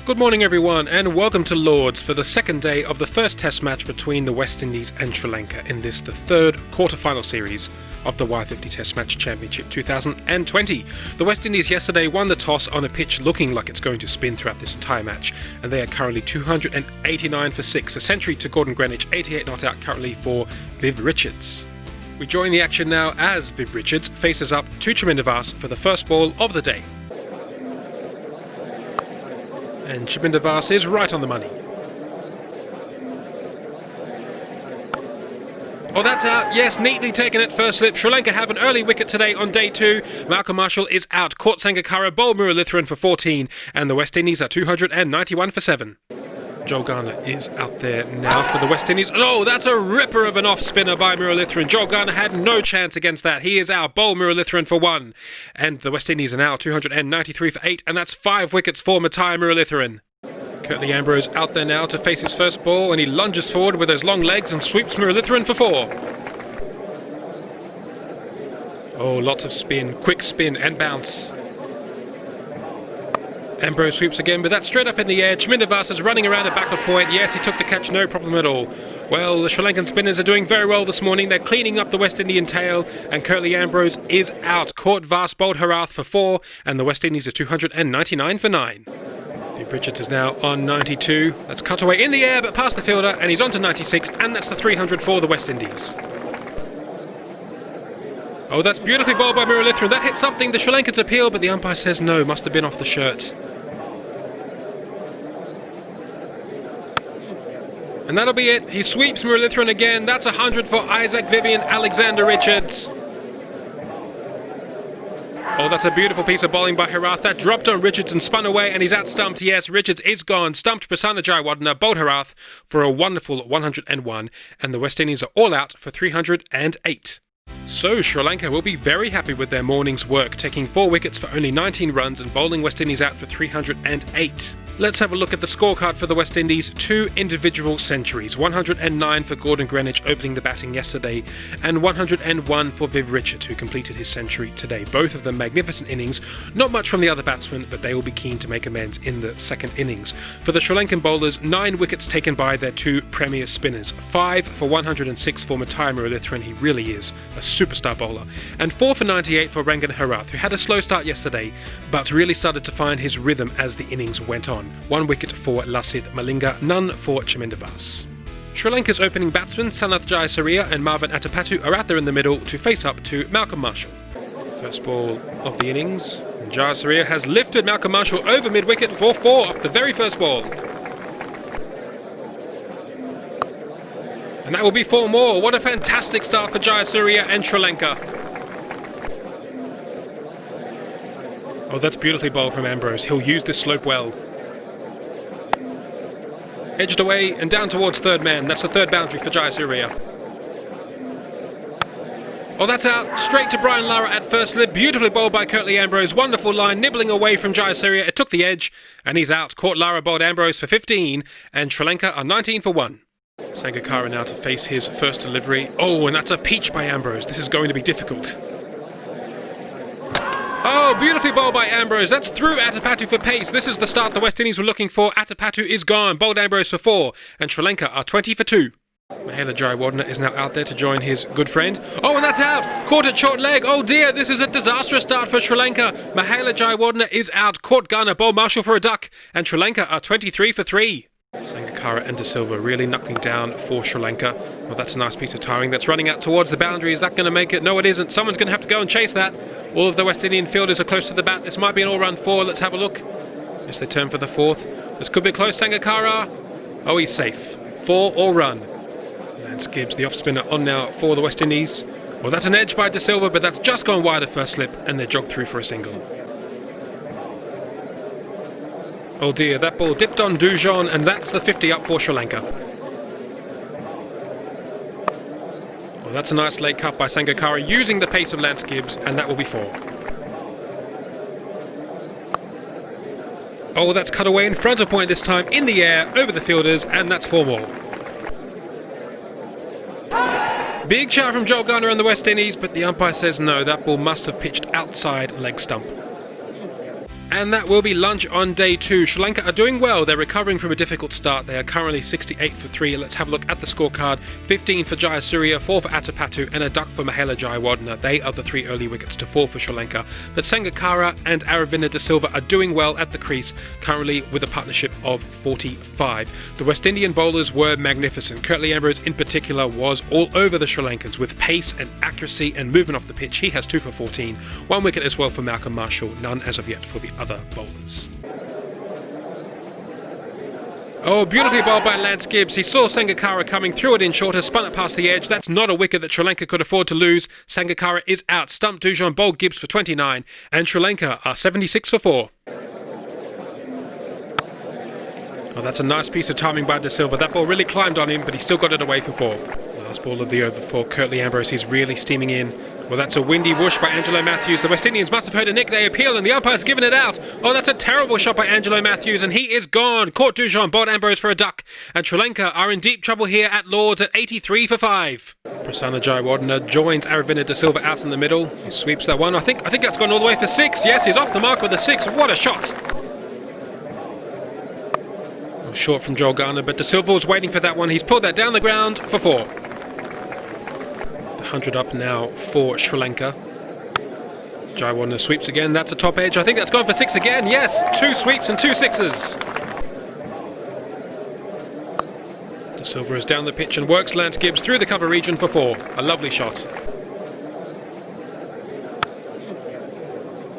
Good morning everyone and welcome to Lords for the second day of the first test match between the West Indies and Sri Lanka in this, the third quarter-final series of the Y50 Test Match Championship 2020. The West Indies yesterday won the toss on a pitch looking like it's going to spin throughout this entire match, and they are currently 289 for 6, a century to Gordon Greenidge, 88 not out currently for Viv Richards. We join the action now as Viv Richards faces up to Chaminda Vaas for the first ball of the day. And Chaminda Vaas is right on the money. Oh, that's out. Yes, neatly taken at first slip. Sri Lanka have an early wicket today on day 2. Malcolm Marshall is out. Caught Sangakkara, bowled Muralitharan for 14. And the West Indies are 291 for 7. Rangana is out there now for the West Indies. Oh, that's a ripper of an off-spinner by Muralitharan. Rangana had no chance against that. He is out. Bowl Muralitharan for 1. And the West Indies are now 293 for 8. And that's 5 wickets for Matai Muralitharan. Curtly Ambrose out there now to face his first ball, and he lunges forward with those long legs and sweeps Muralitharan for 4. Oh, lots of spin. Quick spin and bounce. Ambrose sweeps again, but that's straight up in the air. Chaminda Vaas is running around at backward point. Yes, he took the catch, no problem at all. Well, the Sri Lankan spinners are doing very well this morning. They're cleaning up the West Indian tail, and Curtly Ambrose is out. Caught Vaas, bowled Herath for 4, and the West Indies are 299 for 9. Viv Richards is now on 92. That's cut away in the air, but past the fielder, and he's on to 96, and that's the 300 for the West Indies. Oh, that's beautifully bowled by Muralitharan. That hit something. The Sri Lankans appeal, but the umpire says no, must have been off the shirt. And that'll be it. He sweeps Muralitharan again. That's 100 for Isaac Vivian Alexander Richards. Oh, that's a beautiful piece of bowling by Herath. That dropped on Richards and spun away, and he's out-stumped. Yes, Richards is gone. Stumped Prasanna Jayawardena, bowled Herath for a wonderful 101, and the West Indies are all out for 308. So Sri Lanka will be very happy with their morning's work, taking 4 wickets for only 19 runs and bowling West Indies out for 308. Let's have a look at the scorecard for the West Indies. 2 individual centuries, 109 for Gordon Greenidge opening the batting yesterday, and 101 for Viv Richards, who completed his century today. Both of them magnificent innings, not much from the other batsmen, but they will be keen to make amends in the second innings. For the Sri Lankan bowlers, 9 wickets taken by their 2 premier spinners, 5 for 106 for Matai Muralitharan, he really is a superstar bowler, and 4 for 98 for Rangana Herath, who had a slow start yesterday, but really started to find his rhythm as the innings went on. 1 wicket for Lasith Malinga, none for Chaminda Vaas. Sri Lanka's opening batsmen Sanath Jayasuriya and Marvin Atapattu are out there in the middle to face up to Malcolm Marshall. First ball of the innings, and Jayasuriya has lifted Malcolm Marshall over mid-wicket for 4 off the very first ball. And that will be 4 more. What a fantastic start for Jayasuriya and Sri Lanka. Oh, that's beautifully bowled from Ambrose. He'll use this slope well. Edged away and down towards third man. That's the third boundary for Jayasuriya. Oh, that's out. Straight to Brian Lara at first slip. Beautifully bowled by Curtly Ambrose. Wonderful line, nibbling away from Jayasuriya. It took the edge, and he's out. Caught Lara, bowled Ambrose for 15, and Sri Lanka are 19 for 1. Sangakkara now to face his first delivery. Oh, and that's a peach by Ambrose. This is going to be difficult. Oh, beautifully bowled by Ambrose. That's through Atapattu for pace. This is the start the West Indies were looking for. Atapattu is gone. Bowled Ambrose for 4. And Sri Lanka are 20 for 2. Mahela Jayawardena is now out there to join his good friend. Oh, and that's out. Caught at short leg. Oh dear, this is a disastrous start for Sri Lanka. Mahela Jayawardena is out. Caught Ghana. Bowled Marshall for a duck. And Sri Lanka are 23 for 3. Sangakkara and De Silva really knuckling down for Sri Lanka. Well, that's a nice piece of tiring. That's running out towards the boundary. Is that going to make it? No, it isn't. Someone's going to have to go and chase that. All of the West Indian fielders are close to the bat. This might be an all-round 4. Let's have a look. Yes, they turn for the 4th. This could be close. Sangakkara. Oh, he's safe. 4 all run. Lance Gibbs, the off-spinner, on now for the West Indies. Well, that's an edge by De Silva, but that's just gone wide at first slip, and they jogged through for a single. Oh dear, that ball dipped on Dujon, and that's the 50 up for Sri Lanka. Well, that's a nice late cut by Sangakkara, using the pace of Lance Gibbs, and that will be 4. Oh, that's cut away in front of point this time, in the air, over the fielders, and that's 4 more. Big shout from Rangana and the West Indies, but the umpire says no, that ball must have pitched outside leg stump. And that will be lunch on day 2. Sri Lanka are doing well. They're recovering from a difficult start. They are currently 68 for 3. Let's have a look at the scorecard. 15 for Jayasuriya, 4 for Atapattu, and a duck for Mahela Jayawardena. They are the 3 early wickets to fall for Sri Lanka. But Sangakkara and Aravinda De Silva are doing well at the crease, currently with a partnership of 45. The West Indian bowlers were magnificent. Curtly Ambrose in particular was all over the Sri Lankans with pace and accuracy and movement off the pitch. He has 2 for 14. 1 wicket as well for Malcolm Marshall, none as of yet for the other bowlers. Oh, beautifully bowled by Lance Gibbs. He saw Sangakkara coming, threw it in shorter, spun it past the edge. That's not a wicket that Sri Lanka could afford to lose. Sangakkara is out. Stumped Dujon, bowled Gibbs for 29, and Sri Lanka are 76 for 4. Oh, that's a nice piece of timing by De Silva. That ball really climbed on him, but he still got it away for 4. Last ball of the over for Curtly Ambrose. He's really steaming in. Well, that's a windy whoosh by Angelo Matthews. The West Indians must have heard a nick. They appeal, and the umpire's given it out. Oh, that's a terrible shot by Angelo Matthews, and he is gone. Caught Dujon, bowled Ambrose for a duck. And Sri Lanka are in deep trouble here at Lords at 83 for 5. Prasanna Jayawardena joins Aravinda De Silva out in the middle. He sweeps that one. I think that's gone all the way for 6. Yes, he's off the mark with a 6. What a shot. Short from Jolgana, but De Silva was waiting for that one. He's pulled that down the ground for 4. 100 up now for Sri Lanka. Jayawardena sweeps again. That's a top edge. I think that's gone for 6 again. Yes, 2 sweeps and 2 sixes. De Silva is down the pitch and works Lance Gibbs through the cover region for 4. A lovely shot.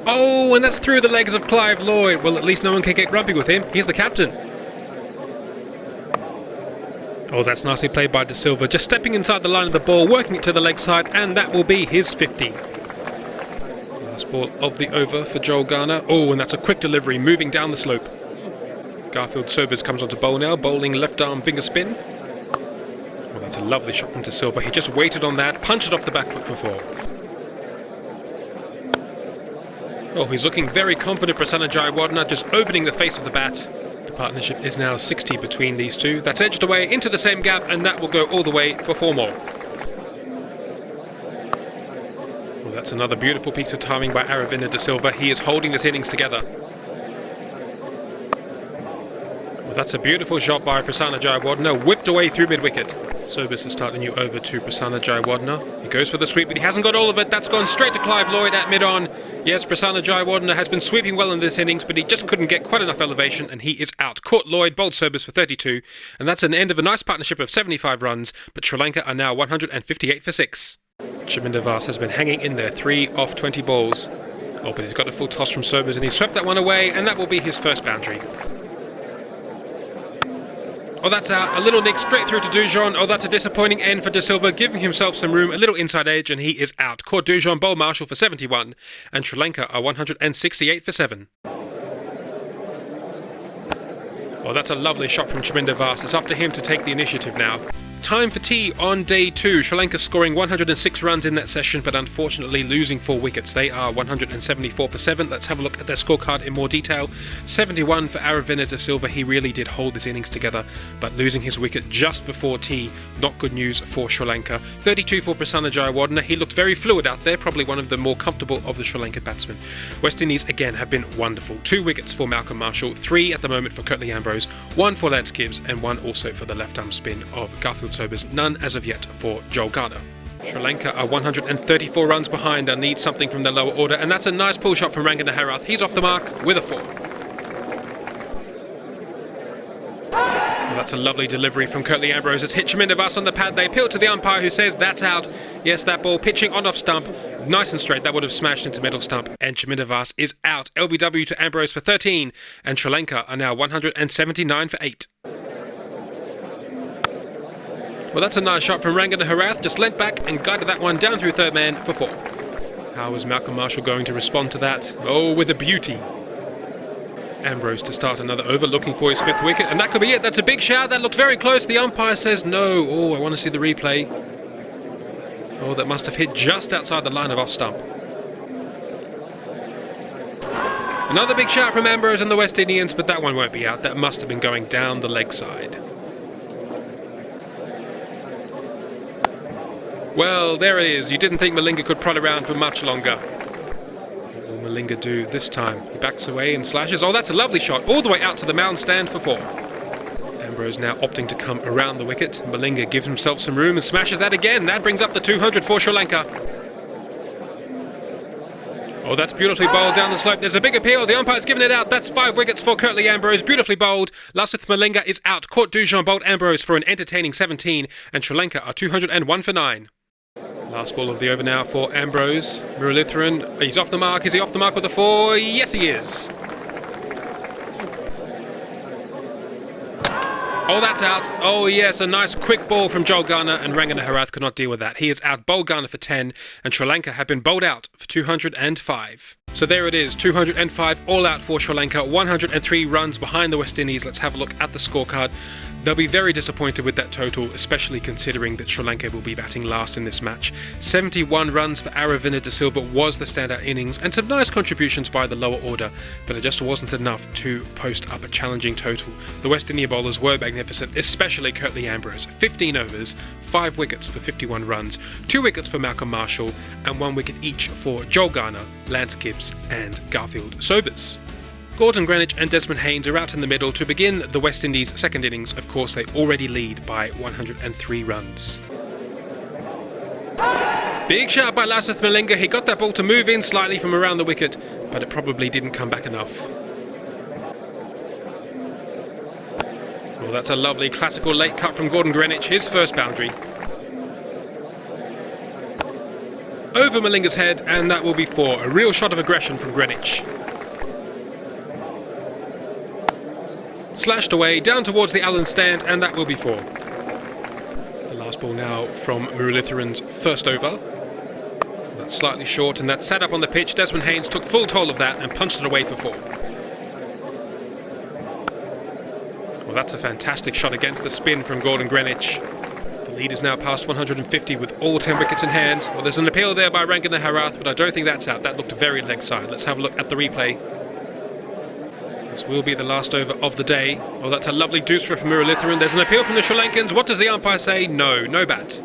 Oh, and that's through the legs of Clive Lloyd. Well, at least no one can get grumpy with him. He's the captain. Oh, that's nicely played by De Silva, just stepping inside the line of the ball, working it to the leg side, and that will be his 50. Last ball of the over for Jolgana. Oh, and that's a quick delivery, moving down the slope. Garfield Sobers comes onto bowl now, bowling left arm finger spin. Well, that's a lovely shot from De Silva. He just waited on that, punched it off the back foot for 4. Oh, he's looking very confident, Prasanna Jayawardena, just opening the face of the bat. The partnership is now 60 between these two. That's edged away into the same gap, and that will go all the way for 4 more. Well, that's another beautiful piece of timing by Aravinda De Silva. He is holding this innings together. Well, that's a beautiful shot by Prasanna Jayawardena, whipped away through mid-wicket. Sobers to start a new over to Prasanna Jayawardena. He goes for the sweep, but he hasn't got all of it. That's gone straight to Clive Lloyd at mid-on. Yes, Prasanna Jayawardena has been sweeping well in this innings, but he just couldn't get quite enough elevation, and he is out. Caught Lloyd, bowled Sobers for 32, and that's an end of a nice partnership of 75 runs, but Sri Lanka are now 158 for 6. Chaminda Vaas has been hanging in there, 3 off 20 balls. Oh, but he's got a full toss from Sobers, and he swept that one away, and that will be his first boundary. Oh, that's out. A little nick straight through to Dujon. Oh, that's a disappointing end for De Silva, giving himself some room, a little inside edge, and he is out. Caught Dujon, bowled Marshall for 71, and Sri Lanka are 168 for 7. Oh, that's a lovely shot from Chaminda Vaas. It's up to him to take the initiative now. Time for tea on day 2. Sri Lanka scoring 106 runs in that session, but unfortunately losing 4 wickets. They are 174 for 7. Let's have a look at their scorecard in more detail. 71 for Aravinda De Silva. He really did hold this innings together, but losing his wicket just before tea, not good news for Sri Lanka. 32 for Prasanna Jayawardena. He looked very fluid out there, probably one of the more comfortable of the Sri Lankan batsmen. West Indies again have been wonderful. 2 wickets for Malcolm Marshall, 3 at the moment for Curtly Ambrose, 1 for Lance Gibbs, and 1 also for the left-arm spin of Garfield Sobers. None as of yet for Jolgana. Sri Lanka are 134 runs behind. They'll need something from their lower order, and that's a nice pull shot from Rangana Herath. He's off the mark with a 4. Well, that's a lovely delivery from Curtly Ambrose. It's hit Chaminda Vaas on the pad. They appeal to the umpire, who says that's out. Yes, that ball pitching on off stump. Nice and straight. That would have smashed into middle stump, and Chaminda Vaas is out. LBW to Ambrose for 13, and Sri Lanka are now 179 for 8. Well, that's a nice shot from Rangana Herath. Just leant back and guided that one down through third man for 4. How is Malcolm Marshall going to respond to that? Oh, with a beauty. Ambrose to start another over, looking for his 5th wicket, and that could be it. That's a big shout. That looked very close. The umpire says no. Oh, I want to see the replay. Oh, that must have hit just outside the line of off stump. Another big shout from Ambrose and the West Indians, but that one won't be out. That must have been going down the leg side. Well, there it is. You didn't think Malinga could prod around for much longer. Malinga do this time? He backs away and slashes. Oh, that's a lovely shot, all the way out to the mound stand for 4. Ambrose now opting to come around the wicket. Malinga gives himself some room and smashes that again. That brings up the 200 for Sri Lanka. Oh, that's beautifully bowled down the slope. There's a big appeal. The umpire's given it out. That's 5 wickets for Curtly Ambrose. Beautifully bowled. Lasith Malinga is out. Court Dujon bowled Ambrose for an entertaining 17. And Sri Lanka are 201 for 9. Last ball of the over now for Ambrose. Muralitharan, he's off the mark. Is he off the mark with a 4? Yes, he is. Oh, that's out. Oh, yes, a nice quick ball from Ghana, and Rangana Herath could not deal with that. He is out bowled Ghana for 10, and Sri Lanka have been bowled out for 205. So there it is, 205 all out for Sri Lanka, 103 runs behind the West Indies. Let's have a look at the scorecard. They'll be very disappointed with that total, especially considering that Sri Lanka will be batting last in this match. 71 runs for Aravinda de Silva was the standout innings, and some nice contributions by the lower order, but it just wasn't enough to post up a challenging total. The West Indian bowlers were magnificent, especially Curtly Ambrose. 15 overs, 5 wickets for 51 runs, 2 wickets for Malcolm Marshall, and 1 wicket each for Joel Garner, Lance Gibbs and Garfield Sobers. Gordon Greenidge and Desmond Haynes are out in the middle to begin the West Indies' second innings. Of course, they already lead by 103 runs. Big shot by Lasith Malinga. He got that ball to move in slightly from around the wicket, but it probably didn't come back enough. Well, that's a lovely classical late cut from Gordon Greenidge, his first boundary. Over Malinga's head, and that will be 4. A real shot of aggression from Greenidge. Slashed away, down towards the Allen stand, and that will be 4. The last ball now from Muralitharan's first over. That's slightly short, and that sat up on the pitch. Desmond Haynes took full toll of that and punched it away for 4. Well, that's a fantastic shot against the spin from Gordon Greenidge. The lead is now past 150 with all 10 wickets in hand. Well, there's an appeal there by Rangana Herath, but I don't think that's out. That looked very leg side. Let's have a look at the replay. This will be the last over of the day. Oh, that's a lovely deuce for Muralitharan. There's an appeal from the Sri Lankans. What does the umpire say? No, no bat.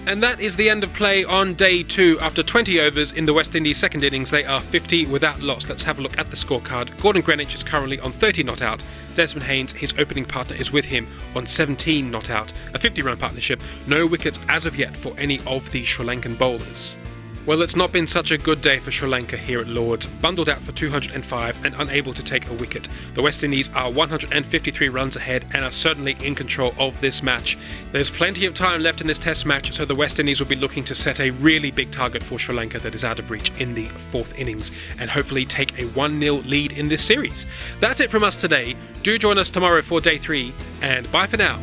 And that is the end of play on day 2. After 20 overs in the West Indies second innings, they are 50 without loss. Let's have a look at the scorecard. Gordon Greenidge is currently on 30 not out. Desmond Haynes, his opening partner, is with him on 17 not out. A 50-run partnership. No wickets as of yet for any of the Sri Lankan bowlers. Well, it's not been such a good day for Sri Lanka here at Lord's. Bundled out for 205 and unable to take a wicket. The West Indies are 153 runs ahead and are certainly in control of this match. There's plenty of time left in this test match, so the West Indies will be looking to set a really big target for Sri Lanka that is out of reach in the 4th innings and hopefully take a 1-0 lead in this series. That's it from us today. Do join us tomorrow for day 3, and bye for now.